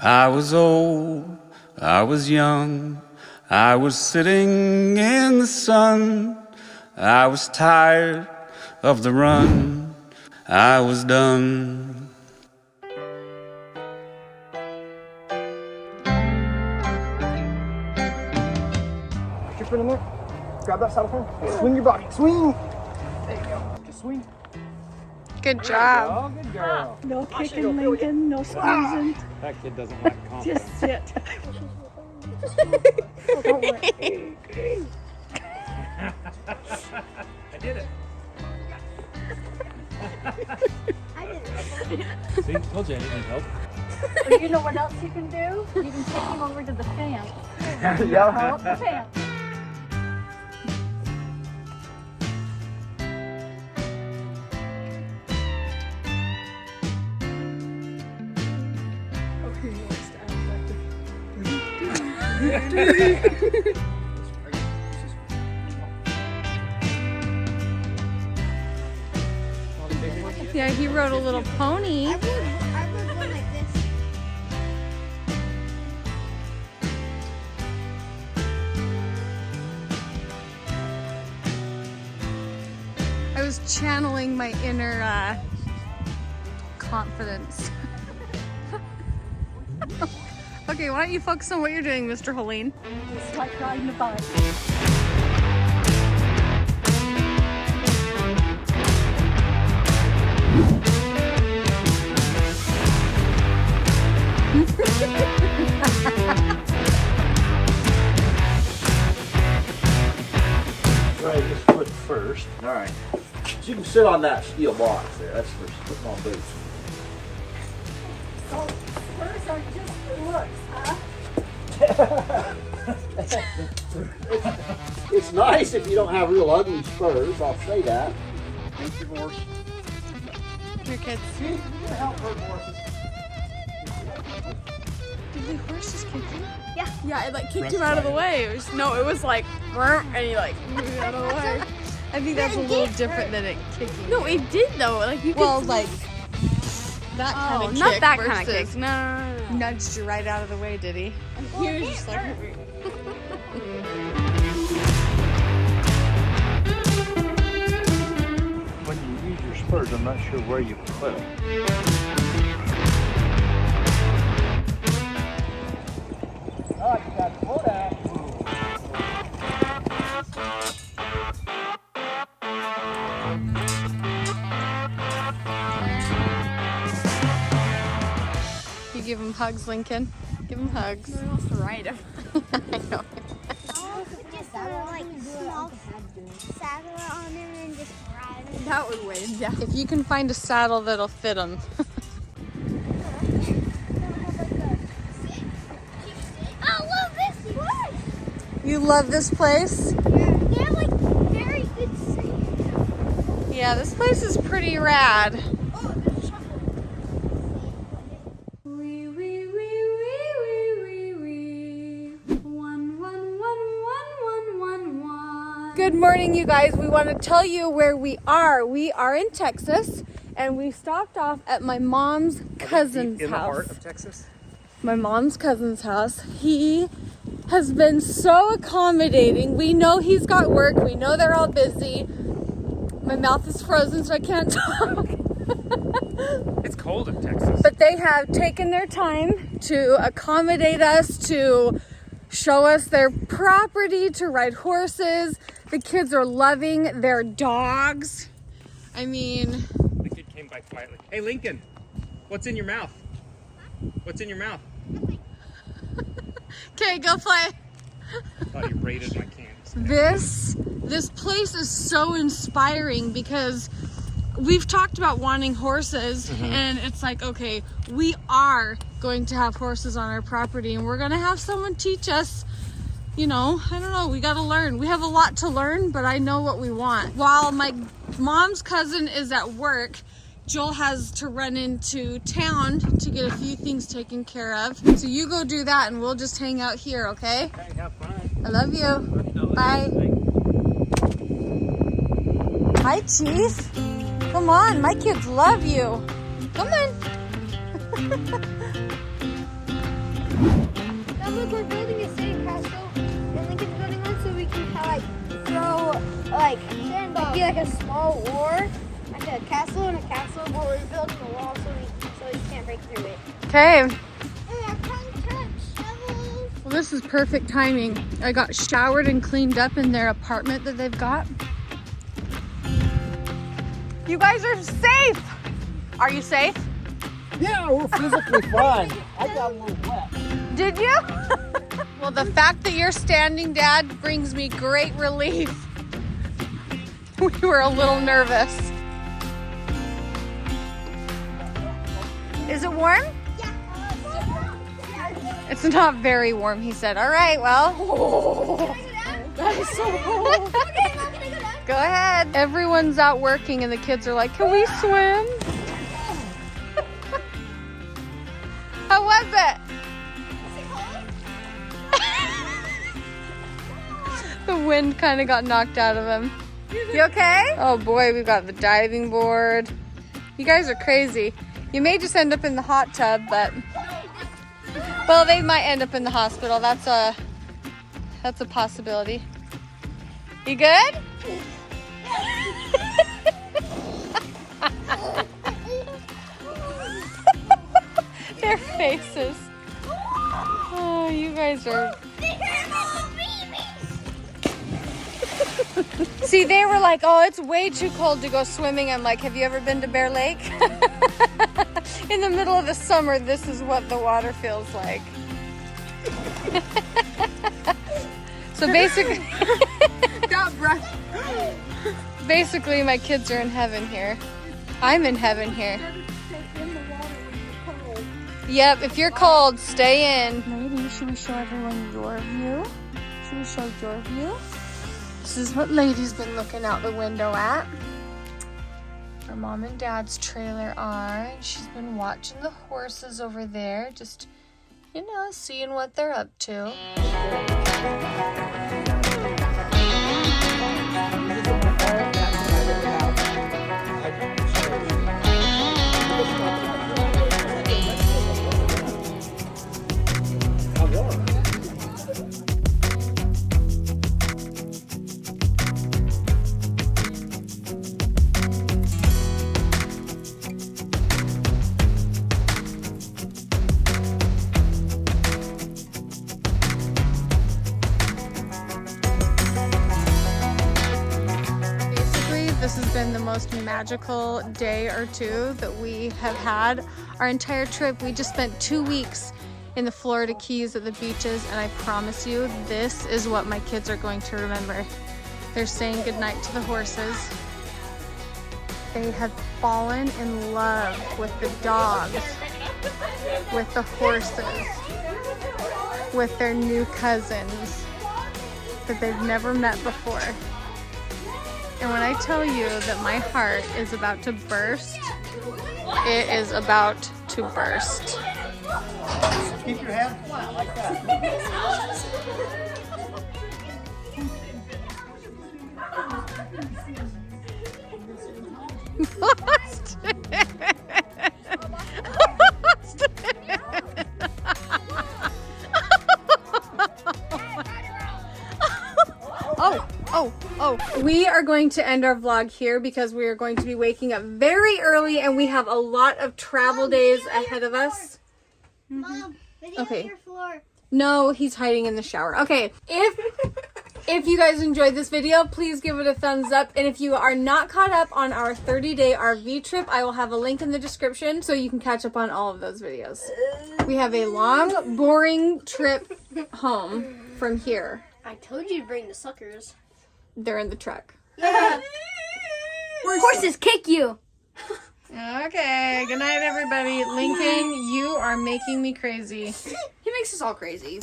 I was old, I was young, I was sitting in the sun. I was tired of the run, I was done. Put your foot in there. Grab that saddle frame. Swing your body. Swing. There you go. Just swing. Good job. Good girl. No kicking, Lincoln. No squeezing. That kid doesn't like confidence. Just sit. I did it. See, told you I didn't need help. Or you know what else you can do? You can take him over to the fence. Yeah. The fence. Yeah, he rode a little pony. I would go like this. I was channeling my inner confidence. Okay, why don't you focus on what you're doing, Mr. Hoellein? It's like riding a bike. Right, just foot first. All right. So you can sit on that steel box there. That's for putting on boots. So, spurs aren't just for looks, huh? It's nice if you don't have real ugly spurs. I'll say that. Thank you, horse. Here, kids. See, you can help herd horses. Did the horse just kick you? Yeah. Yeah, it like kicked him out of the way. It was like, and he like moved out of the way. I think that's a little different than it kicking. No, it did though. Like you. Well, like that kind of kick. Not that kind of kick. No. Nudged you right out of the way, did he? He was just like. When you use your spurs, I'm not sure where you put them. Oh, you got to pull that. You give him hugs, Lincoln. Give him hugs. You're supposed to ride him. I know. Just like small saddle on him and just ride him. That would weigh him down. If you can find a saddle that'll fit him. I love this place. You love this place? They have like very good sand. Yeah, this place is pretty rad. Oh, there's a shuffle. Good morning, you guys. We want to tell you where we are. We are in Texas, and we stopped off at my mom's cousin's house. In the heart of Texas? My mom's cousin's house. He has been so accommodating. We know he's got work. We know they're all busy. My mouth is frozen, so I can't talk. It's cold in Texas. But they have taken their time to accommodate us, to show us their property, to ride horses. The kids are loving their dogs. I mean... The kid came by quietly. Hey, Lincoln, what's in your mouth? What's in your mouth? Okay, go play. Oh, you raided my candy. This place is so inspiring because we've talked about wanting horses, and it's like, okay, we are going to have horses on our property, and we're going to have someone teach us. You know, I don't know, we got to learn. We have a lot to learn, but I know what we want. While my mom's cousin is at work, Joel has to run into town to get a few things taken care of. So you go do that and we'll just hang out here, okay? Okay, have fun. I love you. Bye. Hi, Chief. Come on, my kids love you. Come on. like it'd be like a small war, like a castle and a castle, but we're building a wall so he can't break through it. Okay. Well, this is perfect timing. I got showered and cleaned up in their apartment that they've got. You guys are safe. Are you safe? Yeah, we're physically fine. I got a little wet. Did you? Well, the fact that you're standing, Dad, brings me great relief. We were a little nervous. Is it warm? It's not very warm, he said. All right, well. That is so cold. Go ahead. Everyone's out working and the kids are like, can we swim? How was it? The wind kind of got knocked out of him. You okay? Oh boy, we've got the diving board. You guys are crazy. You may just end up in the hot tub, but well, they might end up in the hospital. That's a possibility. You good? Their faces. Oh, you guys are. See, they were like, oh, it's way too cold to go swimming. I'm like, have you ever been to Bear Lake? In the middle of the summer, this is what the water feels like. So basically, basically my kids are in heaven here. I'm in heaven here. Yep, if you're cold, stay in. Lady, should we show everyone your view? Should we show your view? This is what Lady's been looking out the window at. Where Mom and Dad's trailer are. And she's been watching the horses over there. Just, you know, seeing what they're up to. This has been the most magical day or two that we have had. Our entire trip, we just spent 2 weeks in the Florida Keys at the beaches, and I promise you, this is what my kids are going to remember. They're saying goodnight to the horses. They have fallen in love with the dogs, with the horses, with their new cousins that they've never met before. And when I tell you that my heart is about to burst, it is about to burst. Keep your hand flat like that. Lost it. Lost it. Oh, we are going to end our vlog here because we are going to be waking up very early and we have a lot of travel days ahead of us. Mom, Okay. your floor. No, he's hiding in the shower. Okay, if you guys enjoyed this video, please give it a thumbs up. And if you are not caught up on our 30-day RV trip, I will have a link in the description so you can catch up on all of those videos. We have a long, boring trip home from here. I told you to bring the suckers. They're in the truck. Horses kick you. Okay, good night, everybody. Lincoln, you are making me crazy. He makes us all crazy.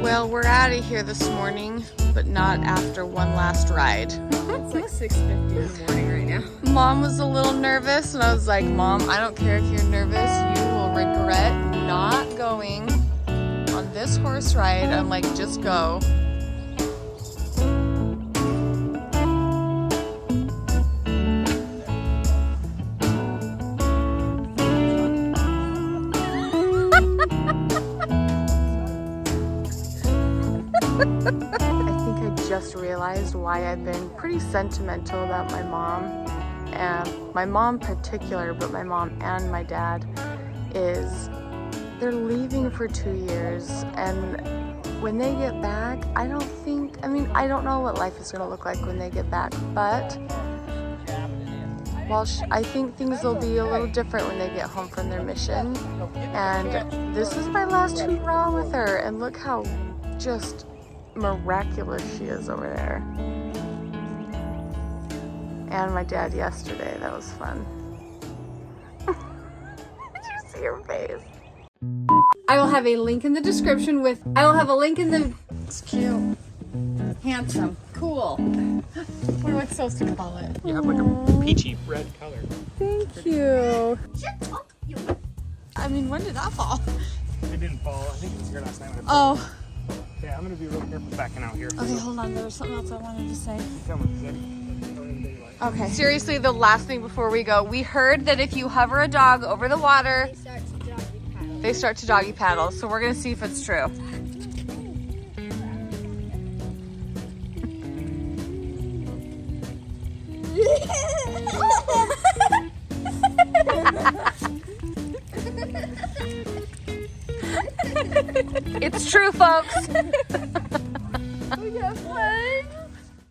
Well, we're out of here this morning, but not after one last ride. It's like 6:50 in the morning right now. Mom was a little nervous, and I was like, Mom, I don't care if you're nervous. You will regret not going on this horse ride. I'm like, just go. just realized why I've been pretty sentimental about my mom, and my mom in particular, but my mom and my dad, is they're leaving for 2 years, and when they get back, I don't know what life is going to look like when they get back, but I think things will be a little different when they get home from their mission. And this is my last hurrah with her, and look how just miraculous she is over there. And my dad yesterday, that was fun. Did you see her face? I will have a link in the description it's cute. Handsome. Cool. What am I supposed to call it? You have like a peachy red color. Thank you. I mean, when did that fall? It didn't fall. I think it was here last night. Oh. Yeah, I'm gonna be real careful backing out here. Okay, hold on. There was something else I wanted to say. Come on, Okay. Seriously, the last thing before we go. We heard that if you hover a dog over the water, they start to doggy paddle. So we're gonna see if it's true. It's true, folks.